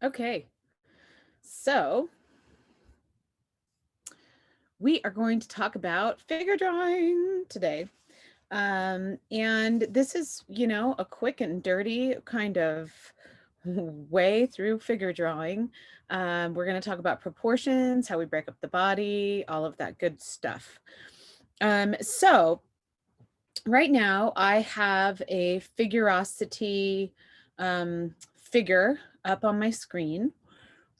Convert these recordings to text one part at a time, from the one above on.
Okay, so we are going to talk about figure drawing today. And this is, a quick and dirty kind of way through figure drawing. We're going to talk about proportions, how we break up the body, all of that good stuff. So right now I have a Figurosity figure up on my screen.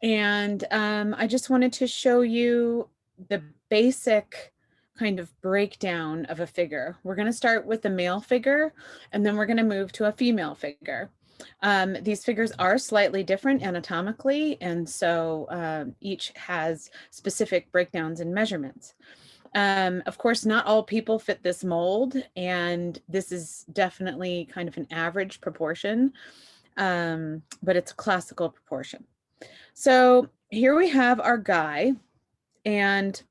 And I just wanted to show you the basic kind of breakdown of a figure. We're going to start with the male figure, and then we're going to move to a female figure. These figures are slightly different anatomically, and so each has specific breakdowns and measurements. Of course, not all people fit this mold, and this is definitely kind of an average proportion, but it's a classical proportion. So here we have our guy, and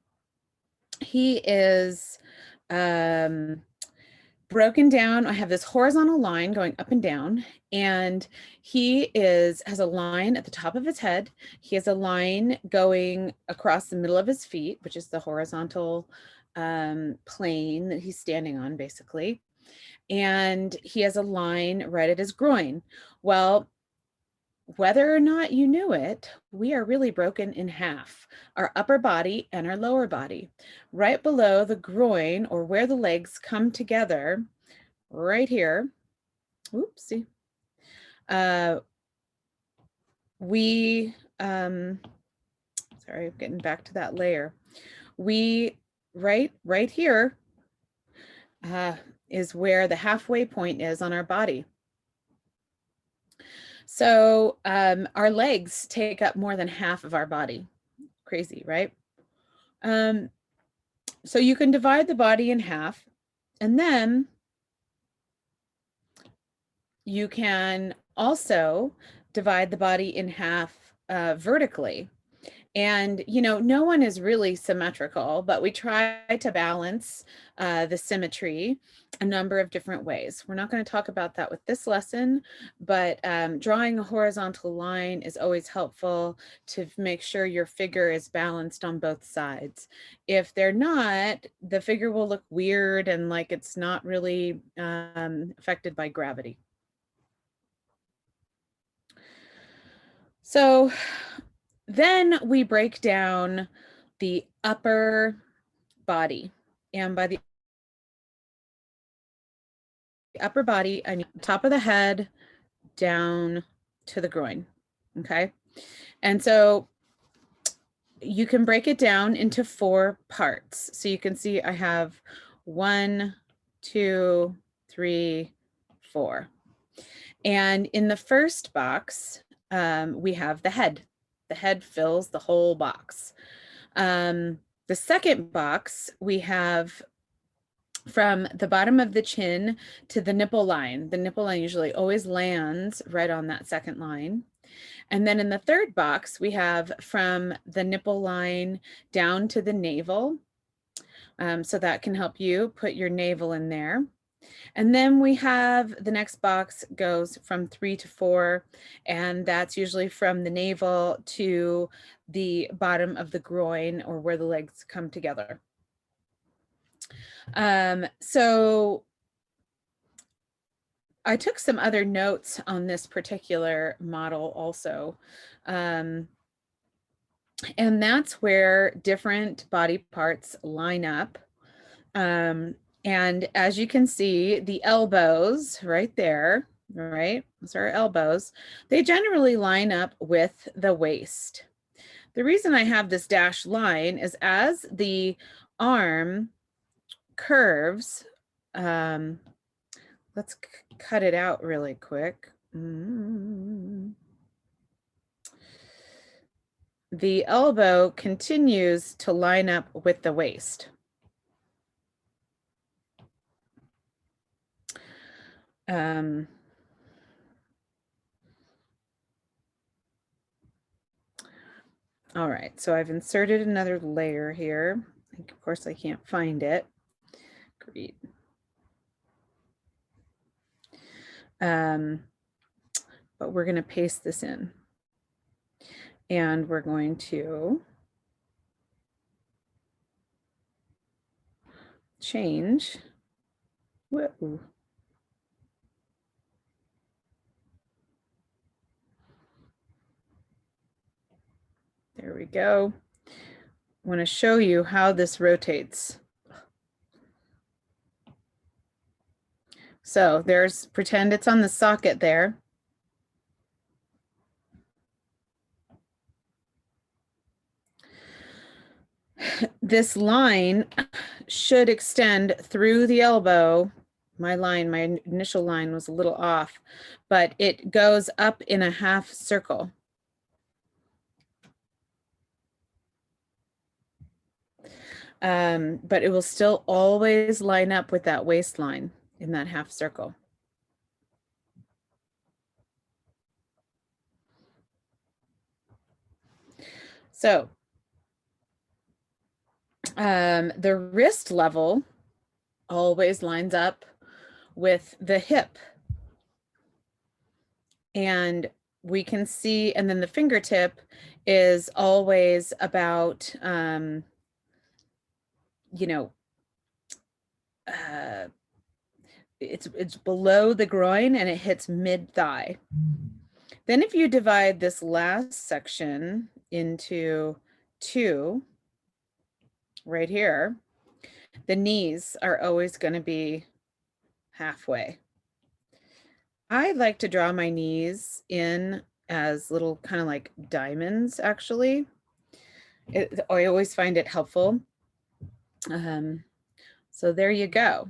he is broken down. I have this horizontal line going up and down, and he has a line at the top of his head. He has a line going across the middle of his feet, which is the horizontal plane that he's standing on, basically. And he has a line right at his groin. Well, whether or not you knew it, we are really broken in half, our upper body and our lower body. Right below the groin, or where the legs come together, right here, oopsie, sorry, I'm getting back to that layer. Right here is where the halfway point is on our body. So our legs take up more than half of our body. Crazy, right? So you can divide the body in half, and then you can also divide the body in half vertically. And, no one is really symmetrical, but we try to balance the symmetry a number of different ways. We're not going to talk about that with this lesson, but drawing a horizontal line is always helpful to make sure your figure is balanced on both sides. If they're not, the figure will look weird and like it's not really affected by gravity. So then we break down the upper body. And by the upper body, I mean top of the head down to the groin. Okay. And so you can break it down into 4 parts. So you can see I have 1, 2, 3, 4. And in the first box, we have the head. The head fills the whole box. The second box, we have from the bottom of the chin to the nipple line. The nipple line usually always lands right on that second line. And then in the third box, we have from the nipple line down to the navel. So that can help you put your navel in there. And then we have the next box goes from 3 to 4, and that's usually from the navel to the bottom of the groin, or where the legs come together. So I took some other notes on this particular model also. And that's where different body parts line up. And as you can see, the elbows right there, right? Those are our elbows. They generally line up with the waist. The reason I have this dashed line is as the arm curves, let's cut it out really quick. The elbow continues to line up with the waist. All right, so I've inserted another layer here. Of course, I can't find it. Great. But we're going to paste this in. And we're going to change. Whoa. There we go. I want to show you how this rotates. So there's, pretend it's on the socket there. This line should extend through the elbow. My initial line was a little off, but it goes up in a half circle. But it will still always line up with that waistline in that half circle. So the wrist level always lines up with the hip. And we can see, and then the fingertip is always about, you know, it's below the groin and it hits mid-thigh. Then if you divide this last section into two, right here, the knees are always going to be halfway. I like to draw my knees in as little kind of like diamonds, actually. I always find it helpful. So there you go.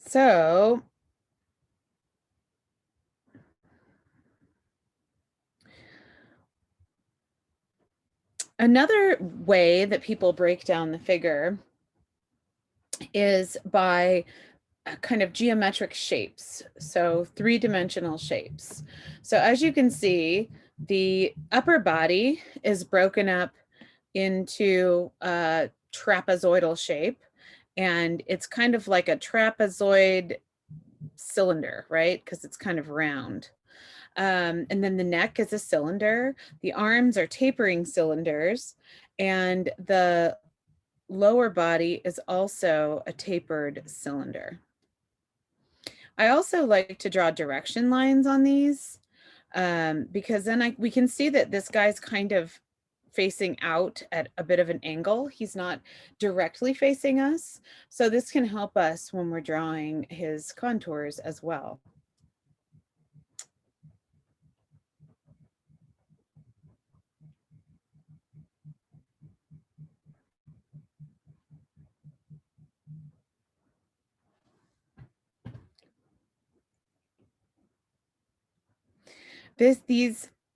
So another way that people break down the figure is by kind of geometric shapes, so three-dimensional shapes. So as you can see, the upper body is broken up into a trapezoidal shape, and it's kind of like a trapezoid cylinder, right? Because it's kind of round. And then the neck is a cylinder. The arms are tapering cylinders, and the lower body is also a tapered cylinder. I also like to draw direction lines on these because then we can see that this guy's kind of facing out at a bit of an angle. He's not directly facing us. So this can help us when we're drawing his contours as well.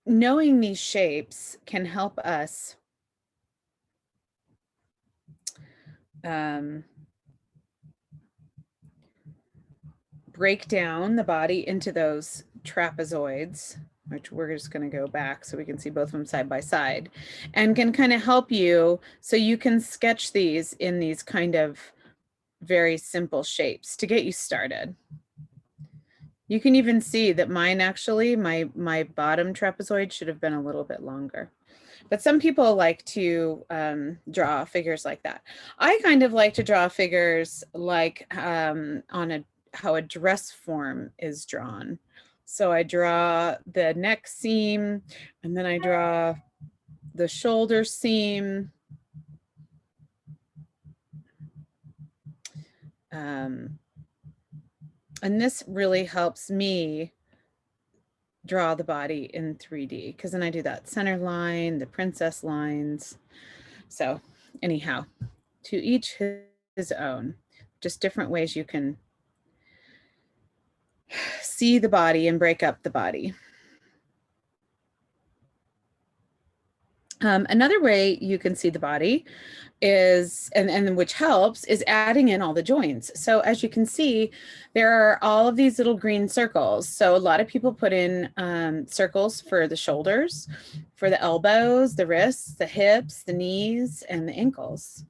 Knowing these shapes can help us break down the body into those trapezoids, which we're just going to go back so we can see both of them side by side, and can kind of help you so you can sketch these in these kind of very simple shapes to get you started. You can even see that mine actually, my bottom trapezoid should have been a little bit longer. But some people like to draw figures like that. I kind of like to draw figures like how a dress form is drawn. So I draw the neck seam, and then I draw the shoulder seam. And this really helps me draw the body in 3D, because then I do that center line, the princess lines. So anyhow, to each his own, just different ways you can see the body and break up the body. Another way you can see the body is, and which helps, is adding in all the joints. So as you can see, there are all of these little green circles. So a lot of people put in circles for the shoulders, for the elbows, the wrists, the hips, the knees, and the ankles.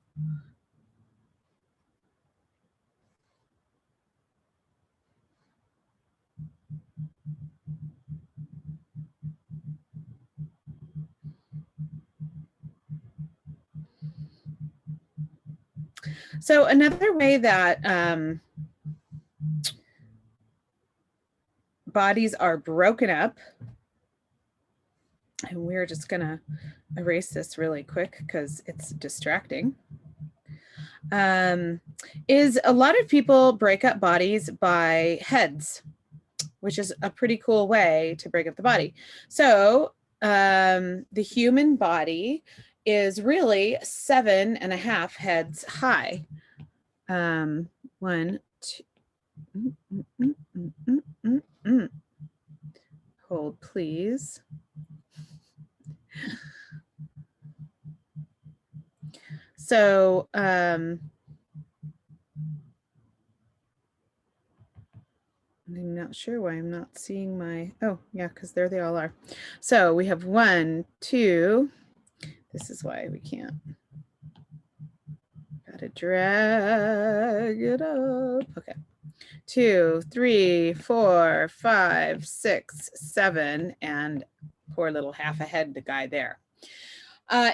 So another way that bodies are broken up, and we're just gonna erase this really quick because it's distracting, is a lot of people break up bodies by heads, which is a pretty cool way to break up the body. So the human body is really 7.5 heads high. One, two, hold please. So I'm not sure why I'm not seeing my, oh yeah, because there they all are. So we have 1, 2, this is why we can't. Gotta drag it up. Okay. 2, 3, 4, 5, 6, 7, and poor little half a head, the guy there.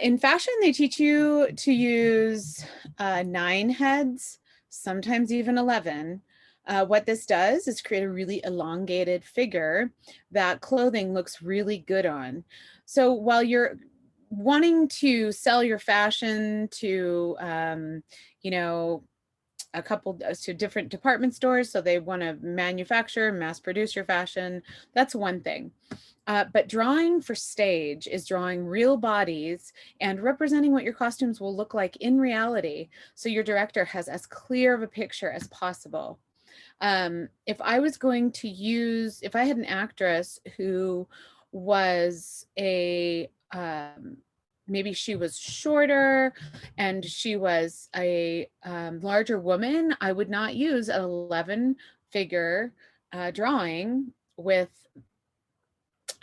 In fashion, they teach you to use 9 heads, sometimes even 11. What this does is create a really elongated figure that clothing looks really good on. So while you're wanting to sell your fashion to, you know, a couple to different department stores, so they want to manufacture, mass produce your fashion, that's one thing. But drawing for stage is drawing real bodies and representing what your costumes will look like in reality, so your director has as clear of a picture as possible. If I was going to use, if I had an actress who was a, maybe she was shorter and she was a larger woman, I would not use an 11 figure drawing with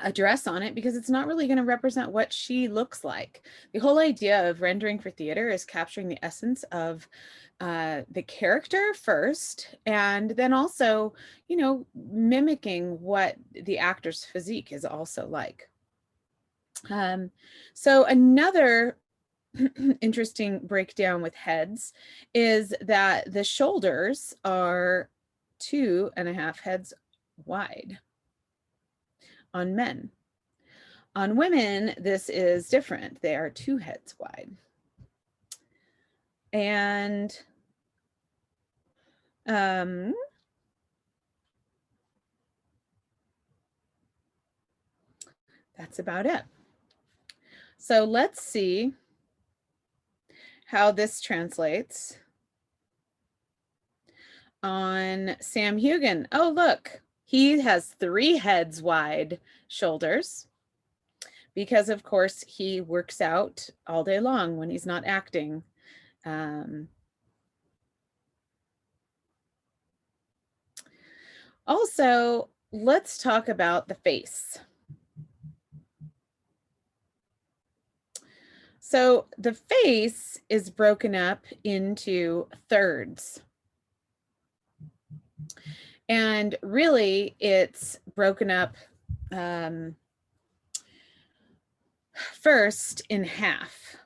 a dress on it, because it's not really going to represent what she looks like. The whole idea of rendering for theater is capturing the essence of the character first, and then also, you know, mimicking what the actor's physique is also like. So another interesting breakdown with heads is that the shoulders are 2.5 heads wide on men. On women, this is different. They are 2 heads wide. And that's about it. So let's see how this translates on Sam Heughan. Oh, look, he has 3 heads wide shoulders because, of course, he works out all day long when he's not acting. Also, let's talk about the face. So the face is broken up into thirds. And really, it's broken up first in half.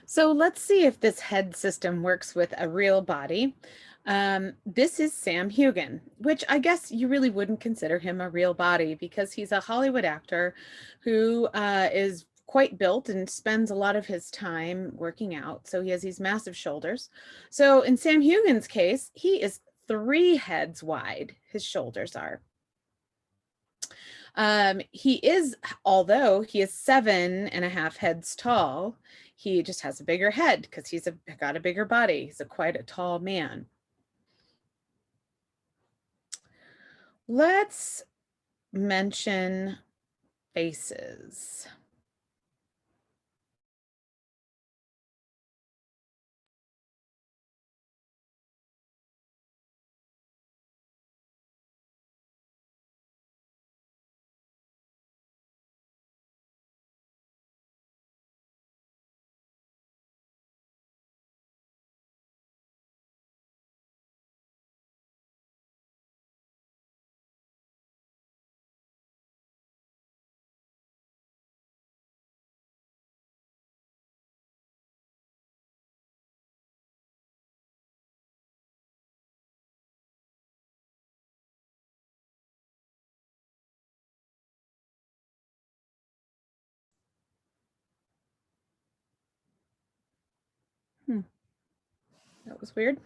So let's see if this head system works with a real body. This is Sam Heughan, which I guess you really wouldn't consider him a real body because he's a Hollywood actor who is quite built and spends a lot of his time working out. So he has these massive shoulders. So in Sam Heughan's case, he is 3 heads wide, his shoulders are. He is, although he is 7.5 heads tall, he just has a bigger head because he's got a bigger body. He's quite a tall man. Let's mention faces. That was weird.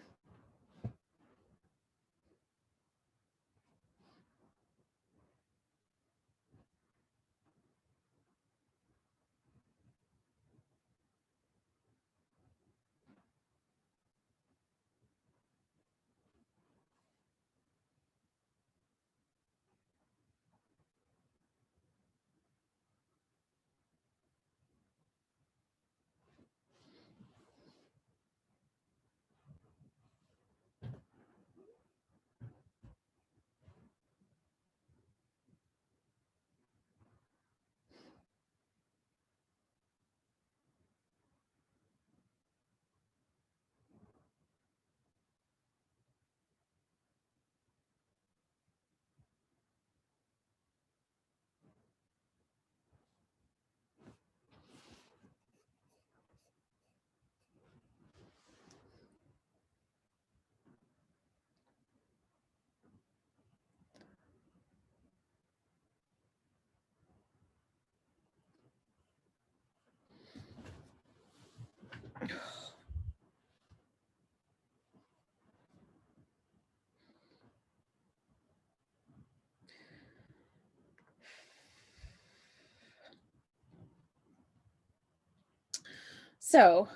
So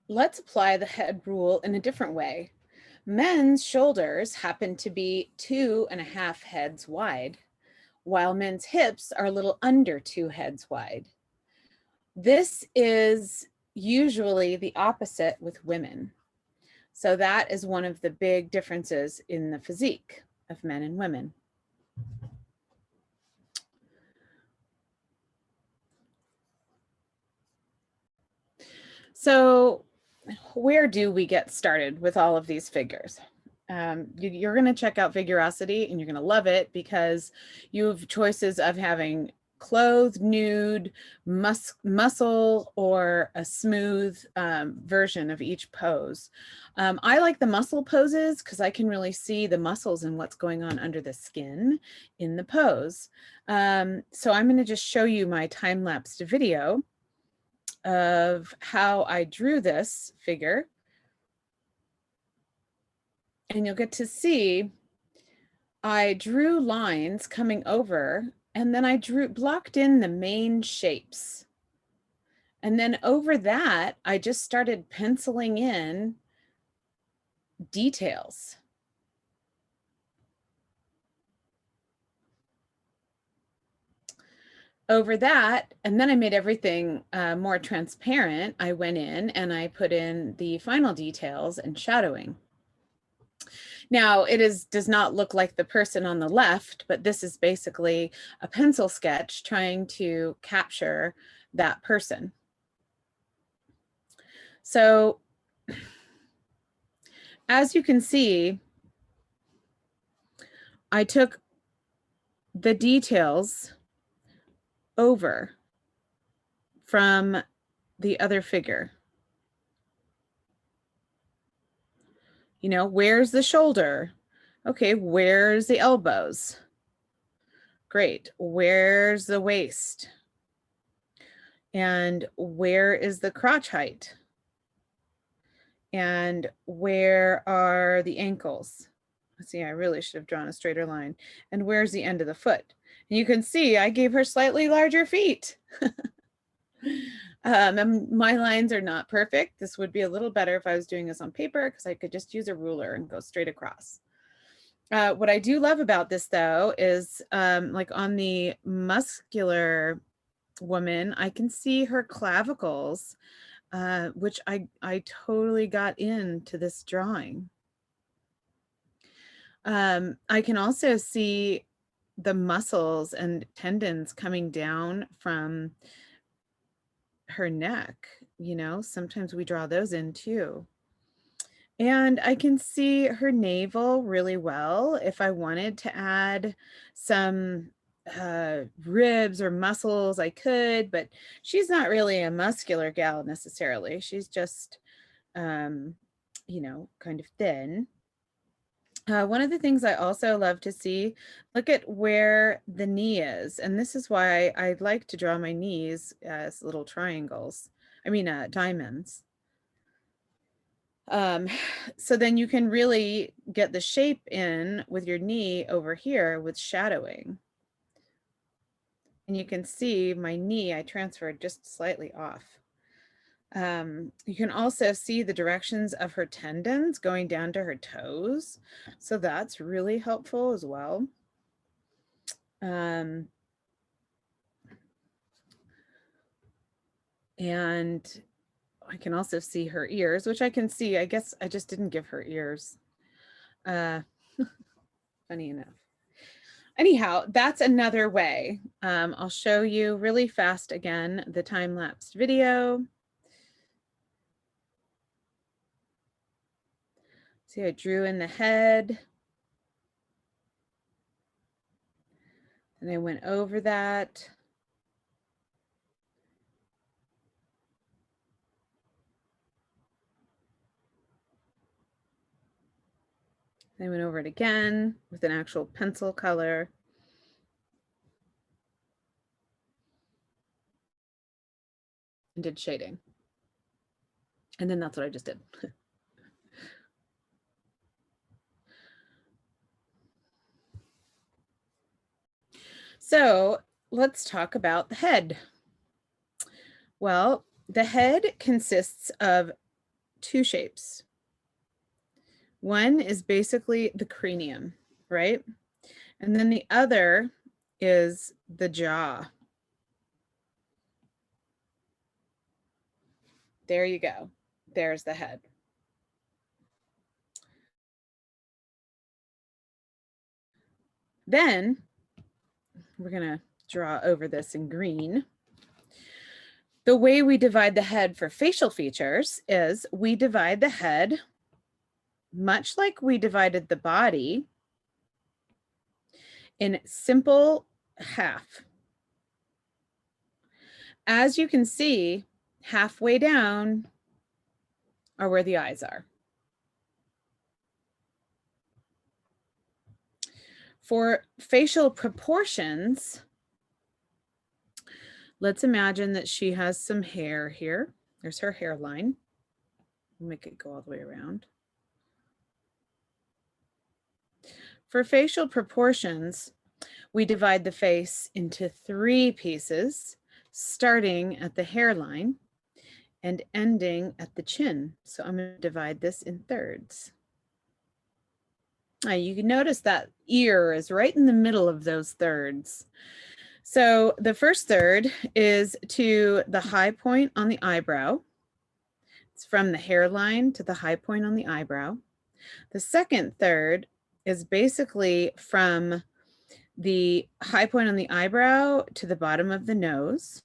let's apply the head rule in a different way. Men's shoulders happen to be 2.5 heads wide, while men's hips are a little under 2 heads wide. This is usually the opposite with women. So that is one of the big differences in the physique of men and women. So where do we get started with all of these figures? You're going to check out Figurosity and you're going to love it because you have choices of having clothed, nude, muscle, or a smooth version of each pose. I like the muscle poses because I can really see the muscles and what's going on under the skin in the pose. So I'm going to just show you my time-lapsed video of how I drew this figure. And you'll get to see I drew lines coming over, and then I blocked in the main shapes. And then over that, I just started penciling in details. Over that, and then I made everything more transparent. I went in and I put in the final details and shadowing. Now it does not look like the person on the left, but this is basically a pencil sketch trying to capture that person. So as you can see, I took the details over from the other figure. You know, where's the shoulder? Okay, where's the elbows? Great. Where's the waist? And where is the crotch height? And where are the ankles? Let's see, I really should have drawn a straighter line. And where's the end of the foot? And you can see I gave her slightly larger feet. And my lines are not perfect. This would be a little better if I was doing this on paper because I could just use a ruler and go straight across. What I do love about this though is like on the muscular woman, I can see her clavicles, which I totally got into this drawing. I can also see the muscles and tendons coming down from her neck. You know, sometimes we draw those in too. And I can see her navel really well. If I wanted to add some ribs or muscles, I could, but she's not really a muscular gal necessarily. She's just, you know, kind of thin. One of the things I also love to see, look at where the knee is. And this is why I like to draw my knees as little triangles. I mean, diamonds. Um, so then you can really get the shape in with your knee over here with shadowing. And you can see my knee, I transferred just slightly off. You can also see the directions of her tendons going down to her toes. So that's really helpful as well. And I can also see her ears, which I can see. I guess I just didn't give her ears. Funny enough. Anyhow, that's another way. I'll show you really fast again, the time-lapsed video. See, I drew in the head. And I went over that. I went over it again with an actual pencil color. And did shading. And then that's what I just did. So let's talk about the head. Well, the head consists of two shapes. One is basically the cranium, right? And then the other is the jaw. There you go. There's the head. Then we're going to draw over this in green. The way we divide the head for facial features is we divide the head much like we divided the body in simple half. As you can see, halfway down are where the eyes are. For facial proportions, let's imagine that she has some hair here. There's her hairline. Make it go all the way around. For facial proportions, we divide the face into 3 pieces, starting at the hairline and ending at the chin. So I'm going to divide this in thirds. You can notice that ear is right in the middle of those thirds. So the first third is to the high point on the eyebrow. It's from the hairline to the high point on the eyebrow. The second third is basically from the high point on the eyebrow to the bottom of the nose.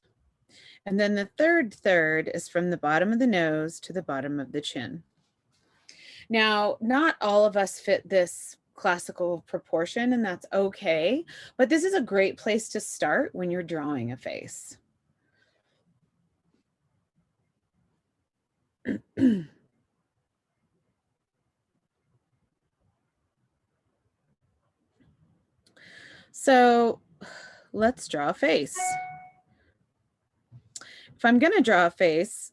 And then the third third is from the bottom of the nose to the bottom of the chin. Now, not all of us fit this classical proportion, and that's okay, but this is a great place to start when you're drawing a face. So let's draw a face. If I'm going to draw a face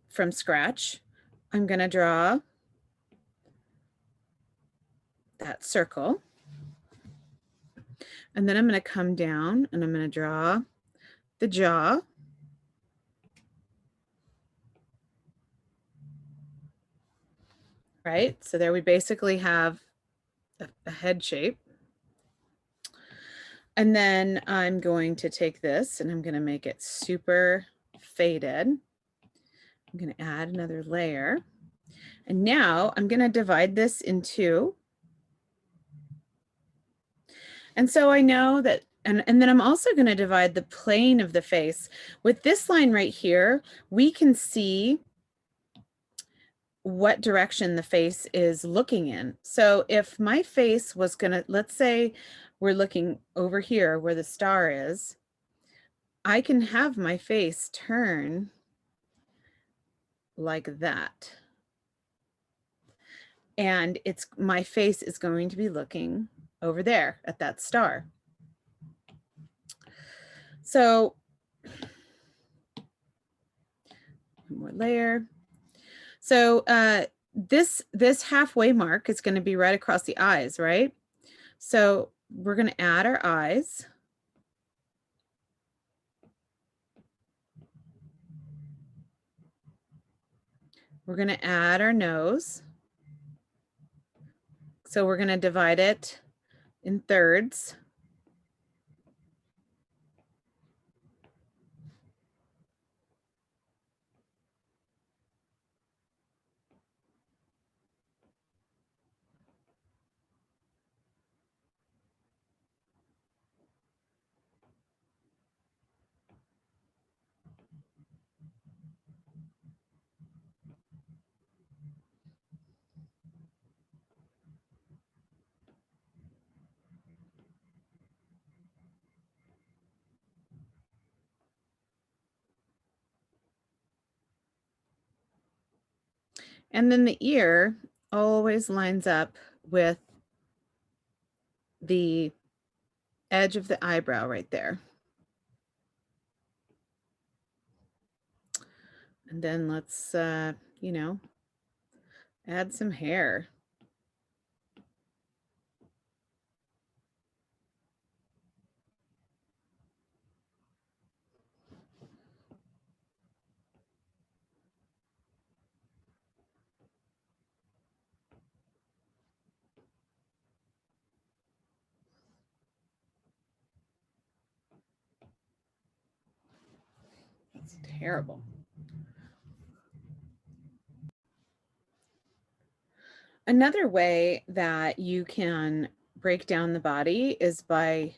from scratch, I'm going to draw that circle. And then I'm going to come down and I'm going to draw the jaw. Right? So there we basically have a head shape. And then I'm going to take this and I'm going to make it super faded. I'm going to add another layer. And now I'm going to divide this in 2. And so I know that, and then I'm also going to divide the plane of the face. With this line right here, we can see what direction the face is looking in. So if my face was going to, let's say we're looking over here where the star is, I can have my face turn like that. And my face is going to be looking over there at that star. So one more layer. So this halfway mark is going to be right across the eyes, right? So we're going to add our eyes. We're going to add our nose. So we're going to divide it in thirds. And then the ear always lines up with the edge of the eyebrow right there. And then let's, you know, add some hair. That's terrible. Another way that you can break down the body is by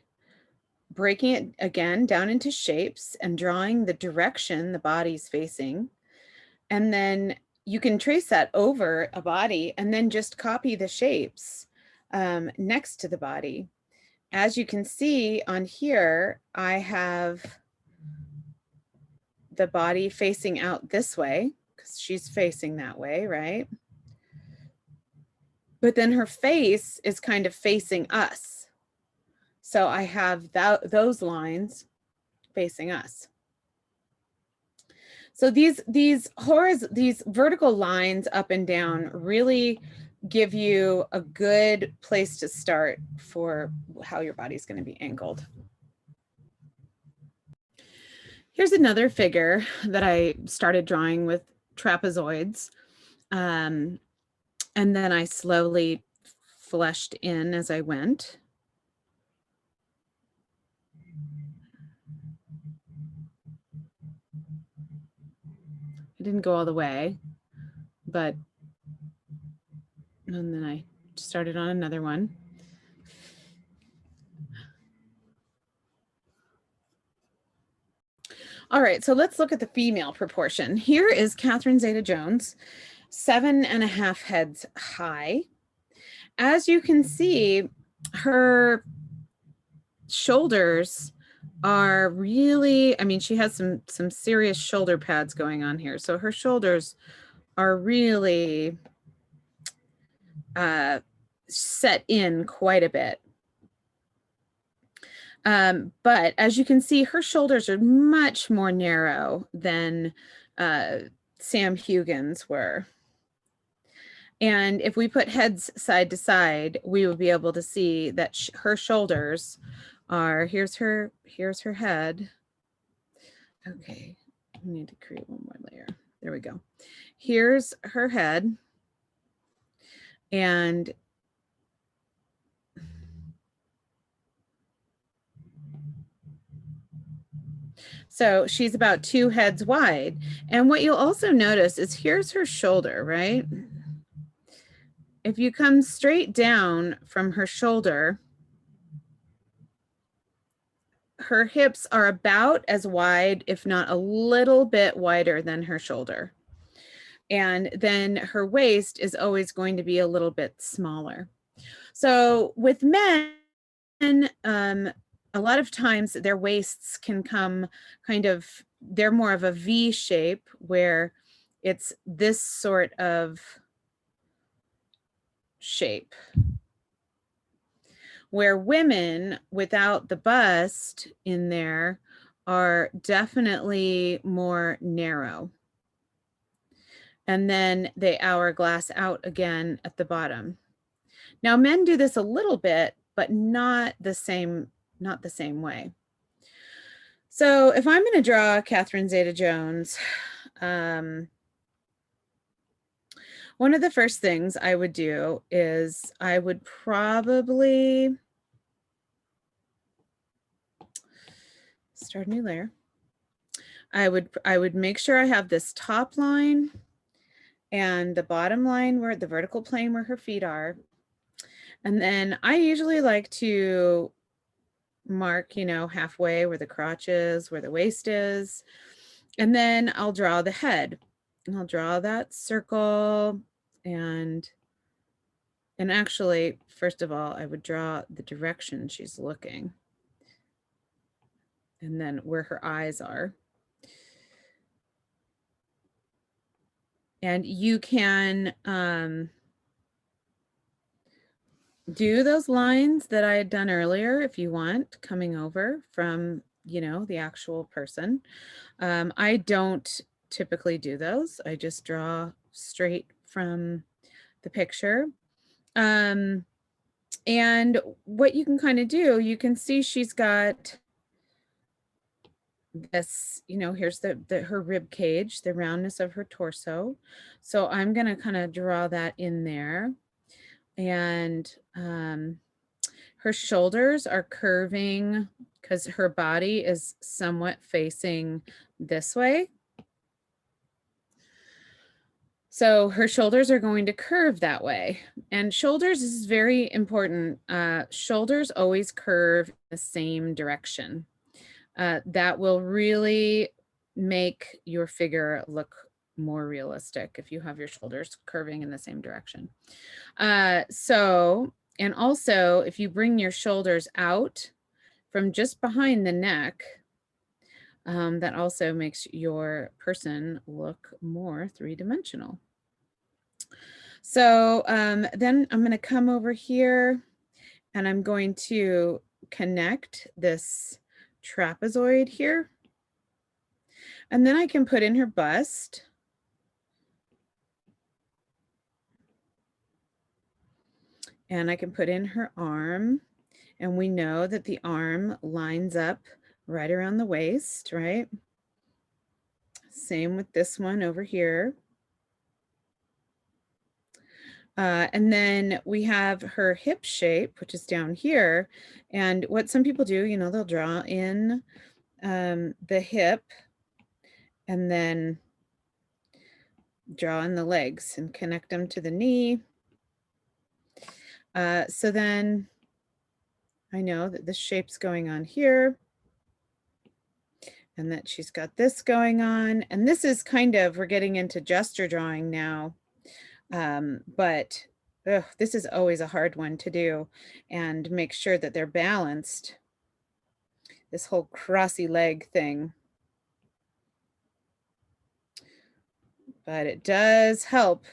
breaking it again down into shapes and drawing the direction the body's facing. And then you can trace that over a body and then just copy the shapes next to the body. As you can see on here, I have the body facing out this way because she's facing that way, right? But then her face is kind of facing us. So I have those lines facing us. So these vertical lines up and down really give you a good place to start for how your body's going to be angled. Here's another figure that I started drawing with trapezoids. And then I slowly fleshed in as I went. I didn't go all the way, but, and then I started on another one. All right, so let's look at the female proportion. Here is Catherine Zeta-Jones, 7.5 heads high. As you can see, her shoulders are really, I mean, she has some serious shoulder pads going on here. So her shoulders are really set in quite a bit. But as you can see, her shoulders are much more narrow than Sam Hugin's were. And if we put heads side to side, we will be able to see that her shoulders are, here's her head. Okay, we need to create one more layer. There we go. Here's her head. And so she's about 2 heads wide. And what you'll also notice is here's her shoulder, right? If you come straight down from her shoulder, her hips are about as wide, if not a little bit wider than her shoulder. And then her waist is always going to be a little bit smaller. So with men, a lot of times their waists can come kind of, they're more of a V shape where it's this sort of shape. Where women without the bust in there are definitely more narrow. and then they hourglass out again at the bottom. Now men do this a little bit, but not the same way. So if I'm going to draw Catherine Zeta-Jones, one of the first things I would do is I would probably start a new layer. I would make sure I have this top line and the bottom line where the vertical plane where her feet are. And then I usually like to mark, you know, halfway where the crotch is, where the waist is. And then I'll draw the head. And I'll draw that circle and actually, first of all, I would draw the direction she's looking and then where her eyes are. And you can do those lines that I had done earlier if you want, coming over from, you know, the actual person. I don't typically do those. I just draw straight from the picture. And what you can kind of do, you can see she's got this, you know, here's her rib cage, the roundness of her torso. So I'm going to kind of draw that in there. And her shoulders are curving because her body is somewhat facing this way. So her shoulders are going to curve that way. And shoulders is very important. Shoulders always curve in the same direction. That will really make your figure look more realistic if you have your shoulders curving in the same direction. And also if you bring your shoulders out from just behind the neck, that also makes your person look more three-dimensional. So then I'm going to come over here and I'm going to connect this trapezoid here. And then I can put in her bust. And I can put in her arm. And we know that the arm lines up right around the waist, right? Same with this one over here. And then we have her hip shape, which is down here. And what some people do, you know, they'll draw in the hip and then draw in the legs and connect them to the knee. So then I know that this shape's going on here and that she's got this going on. And this is kind of, we're getting into gesture drawing now. But this is always a hard one to do and make sure that they're balanced. This whole crossy leg thing. But it does help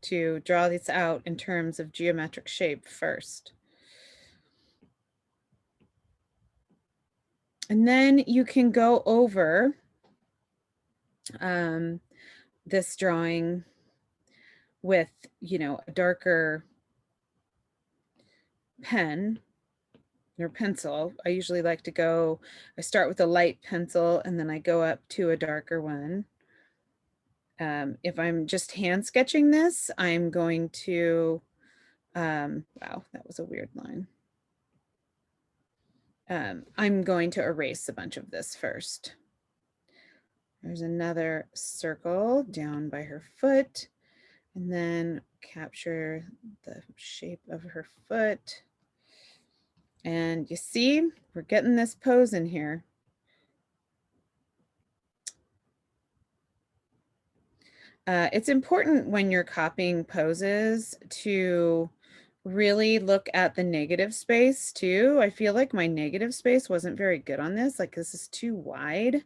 to draw these out in terms of geometric shape first. And then you can go over this drawing with, you know, a darker pen or pencil. I usually like to I start with a light pencil and then I go up to a darker one. If I'm just hand sketching this, I'm going to, wow, that was a weird line. I'm going to erase a bunch of this first. There's another circle down by her foot, and then capture the shape of her foot. And you see, we're getting this pose in here. It's important when you're copying poses to really look at the negative space too. I feel like my negative space wasn't very good on this. Like this is too wide.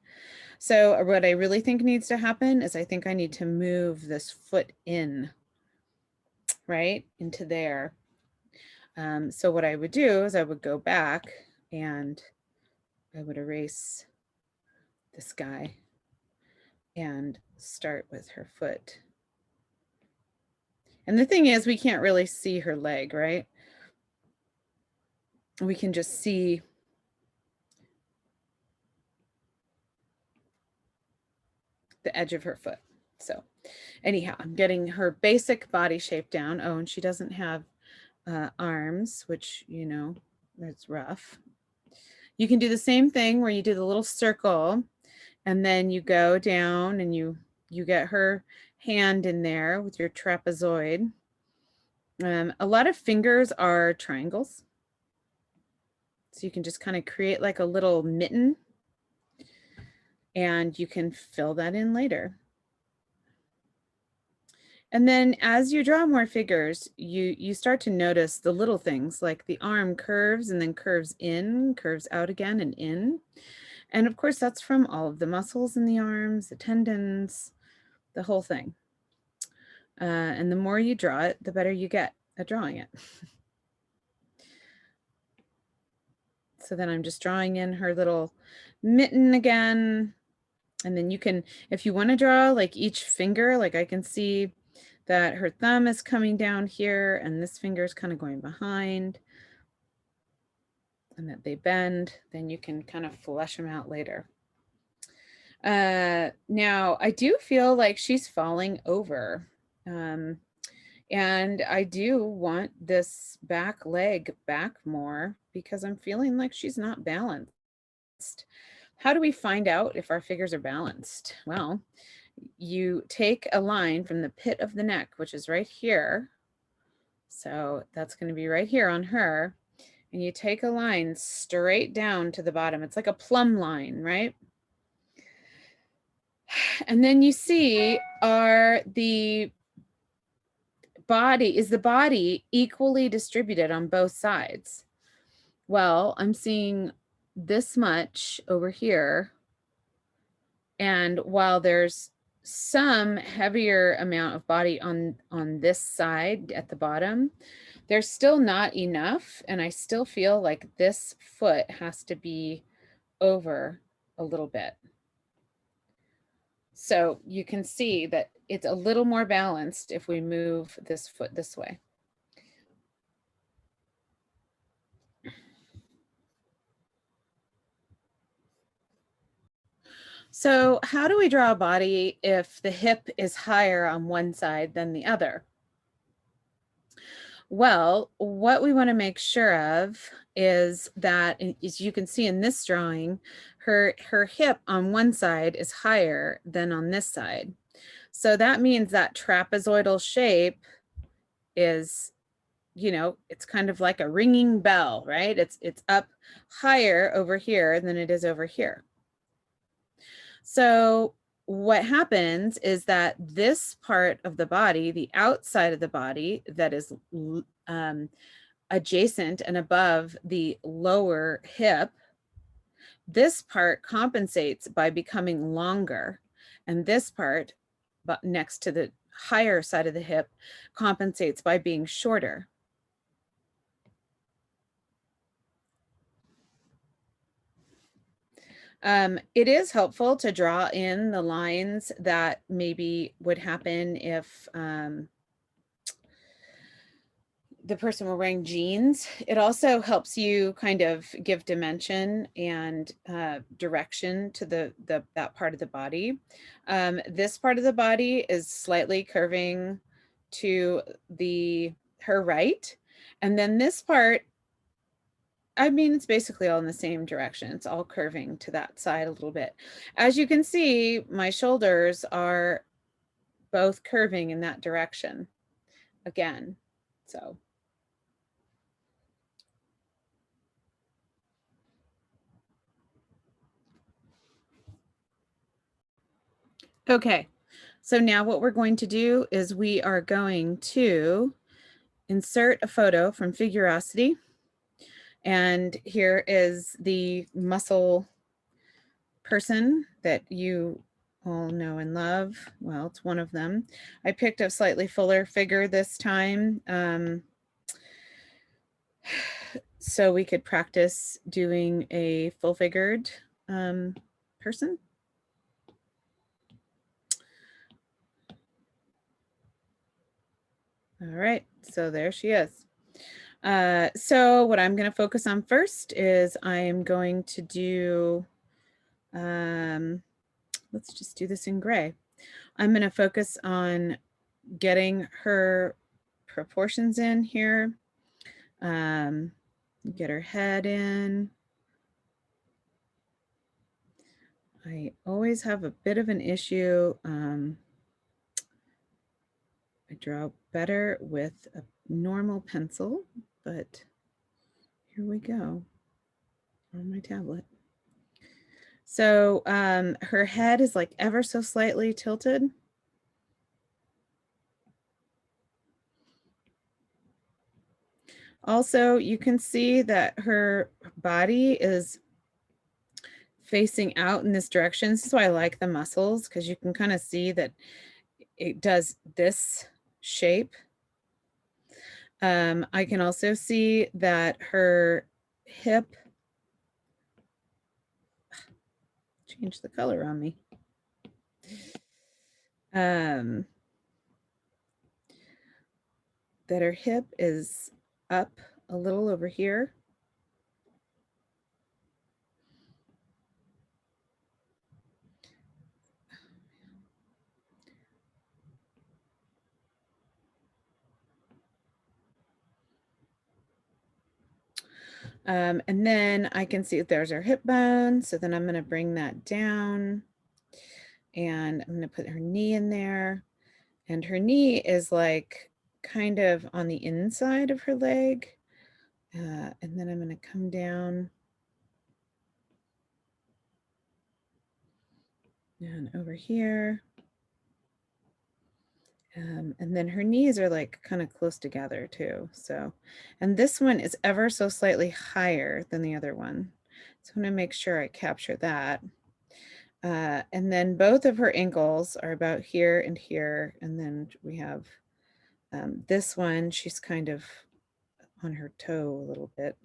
So what I really think needs to happen is I think I need to move this foot in, right, into there. So what I would do is I would go back and I would erase this guy and start with her foot. And the thing is, we can't really see her leg, right? We can just see the edge of her foot. So anyhow, I'm getting her basic body shape down. Oh, and she doesn't have arms, which, you know, that's rough. You can do the same thing where you do the little circle and then you go down and you get her hand in there with your trapezoid. A lot of fingers are triangles. So you can just kind of create like a little mitten and you can fill that in later. And then as you draw more figures, you start to notice the little things like the arm curves and then curves in, curves out again and in. And of course, that's from all of the muscles in the arms, the tendons, the whole thing. And the more you draw it, the better you get at drawing it. So then I'm just drawing in her little mitten again. And then you can, if you want to draw like each finger, like I can see that her thumb is coming down here and this finger is kind of going behind and that they bend, then you can kind of flesh them out later. Now I do feel like she's falling over. And I do want this back leg back more because I'm feeling like she's not balanced. How do we find out if our figures are balanced? Well, you take a line from the pit of the neck, which is right here. So that's going to be right here on her. And you take a line straight down to the bottom. It's like a plumb line, right? And then you see, is the body equally distributed on both sides? Well, I'm seeing this much over here. And while there's some heavier amount of body on this side at the bottom, there's still not enough. And I still feel like this foot has to be over a little bit. So you can see that it's a little more balanced if we move this foot this way. So how do we draw a body if the hip is higher on one side than the other? Well, what we want to make sure of is that, as you can see in this drawing, her hip on one side is higher than on this side. So that means that trapezoidal shape is, you know, it's kind of like a ringing bell, right? It's up higher over here than it is over here. So what happens is that this part of the body, the outside of the body that is adjacent and above the lower hip, this part compensates by becoming longer. And this part, but next to the higher side of the hip, compensates by being shorter. It is helpful to draw in the lines that maybe would happen if the person were wearing jeans. It also helps you kind of give dimension and direction to that part of the body. This part of the body is slightly curving to her right. And then this part, I mean, it's basically all in the same direction. It's all curving to that side a little bit. As you can see, my shoulders are both curving in that direction again. So. Okay, so now what we're going to do is we are going to insert a photo from Figurosity. And here is the muscle person that you all know and love. Well, it's one of them. I picked a slightly fuller figure this time so we could practice doing a full figured person. All right, so there she is. So what I'm going to focus on first is I'm going to do, let's just do this in gray. I'm going to focus on getting her proportions in here, get her head in. I always have a bit of an issue. I draw better with a normal pencil, but here we go on my tablet. So her head is like ever so slightly tilted. Also, you can see that her body is facing out in this direction. This is why I like the muscles, because you can kind of see that it does this shape. I can also see that her hip, change the color on me. That her hip is up a little over here. And then I can see there's her hip bone. So then I'm going to bring that down and I'm going to put her knee in there. And her knee is like kind of on the inside of her leg. And then I'm going to come down and over here. And then her knees are like kind of close together too. So, and this one is ever so slightly higher than the other one. So I'm going to make sure I capture that. And then both of her ankles are about here and here. And then we have this one, she's kind of on her toe a little bit,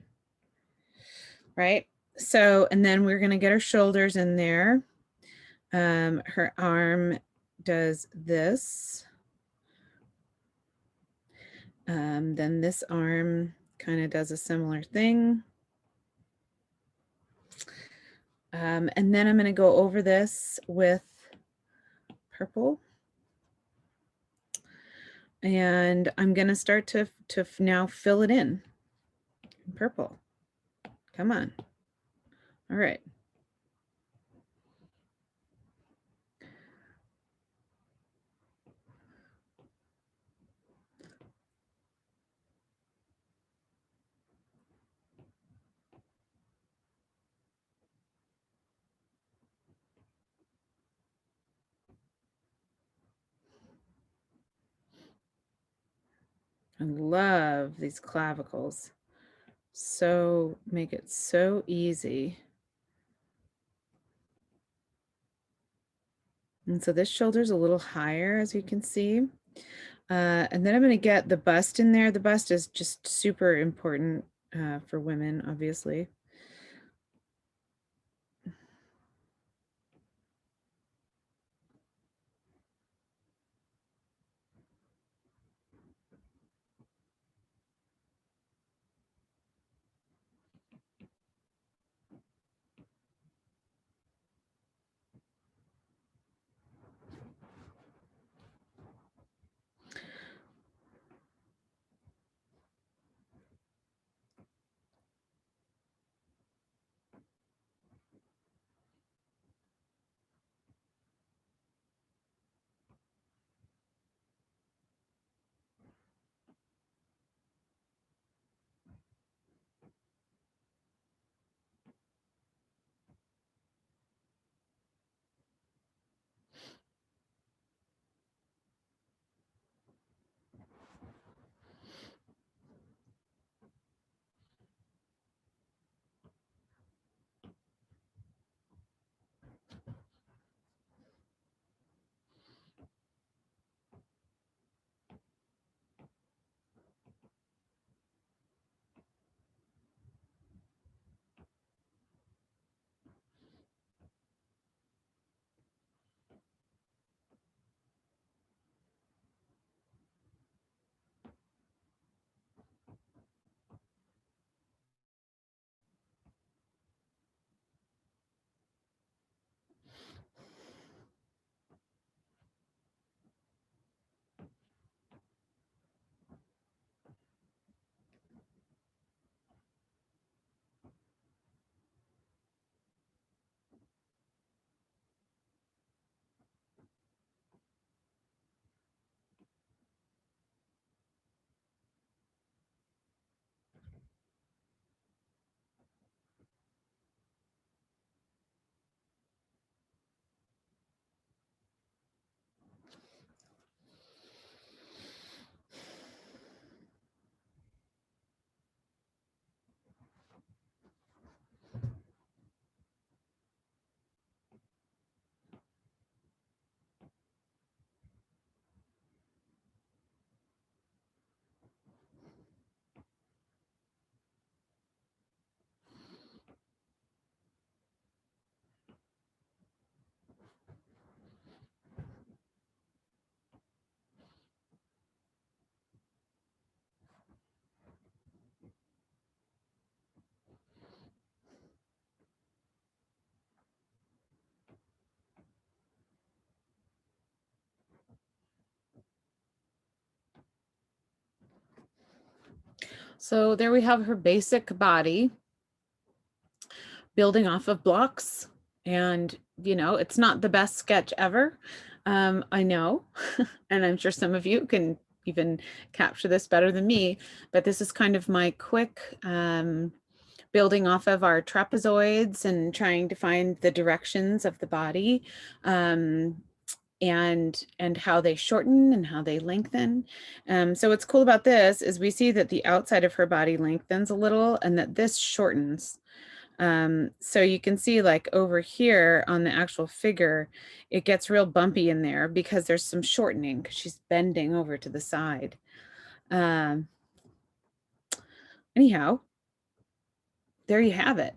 right? So, and then we're gonna get her shoulders in there. Her arm does this. Then this arm kind of does a similar thing. And then I'm gonna go over this with purple. And I'm gonna start to now fill it in purple. Come on. All right. I love these clavicles. So make it so easy. And so this shoulder's a little higher, as you can see. And then I'm going to get the bust in there. The bust is just super important for women, obviously. So there we have her basic body building off of blocks. And, you know, it's not the best sketch ever. I know, and I'm sure some of you can even capture this better than me, but this is kind of my quick building off of our trapezoids and trying to find the directions of the body. And how they shorten and how they lengthen. So what's cool about this is we see that the outside of her body lengthens a little and that this shortens. So you can see like over here on the actual figure, it gets real bumpy in there because there's some shortening because she's bending over to the side. Anyhow, there you have it.